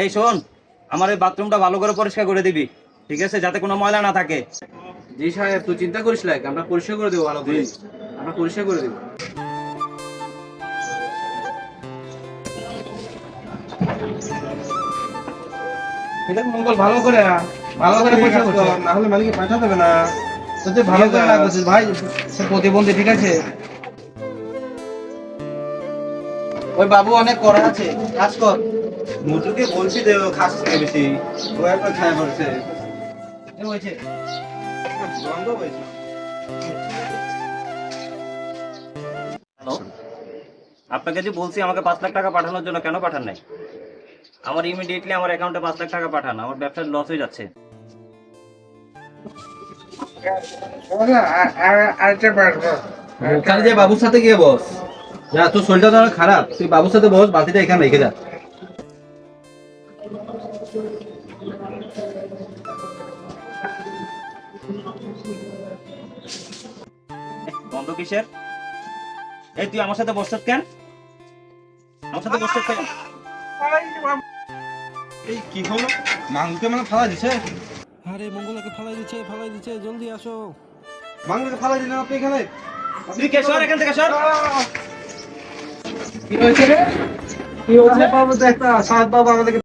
এই শোন, আমার এই বাথরুমটা ভালো করে পরিষ্কার করে দিবি, ঠিক আছে, যাতে কোনো ময়লা না থাকে। জি সাহেব, তুই চিন্তা করিস না, আমরা পরিষ্কার করে দেবো ভালো করে। আমরা পরিষ্কার করে দেবো। এটা মঙ্গল ভালো করে পরিষ্কার করতে না হলে মালিকে পাঠা দেবে না। তো যে ভালো করে লাগছিস ভাই, সে প্রতিবন্ধী, ঠিক আছে। ওই বাবু অনেক করা আছে, কাজ কর। মজুকে বলছি যে ও খাস থেকে বেশি, ও একবার খায় পড়ছে। এ হয়েছে গন্ধ হয়েছে। হ্যালো, আপনাকে যে বলছি আমাকে 5 লাখ টাকা পাঠানোর জন্য, কেন পাঠান নাই? আমার ইমিডিয়েটলি আমার অ্যাকাউন্টে 5 লাখ টাকা পাঠান, আমার ব্যবসার লস হয়ে যাচ্ছে। ওখানে যে বাবুর সাথে গিয়ে বস। যা, তোর শরীরটা তো অনেক খারাপ, তুই বাবুর সাথে বস, বাতিটা এখানে রেখে যা। গন্ধ কিসের? এই তুই আমার সাথে বসছিস কেন? আমার সাথে বসছিস কেন? এই কি হলো? মাঙ্গুকে মানে ফালা দিছে? আরে মঙ্গলাকে ফালাই দিচ্ছে, জলদি আসো। মাঙ্গুকে ফালা দিলেন আপনি এখানে? তুই কে? সর এখান থেকে, সর। কি হয়েছে রে? কি হয়েছে বাবু? তো একটা সাহেব বাবু আমাদেরকে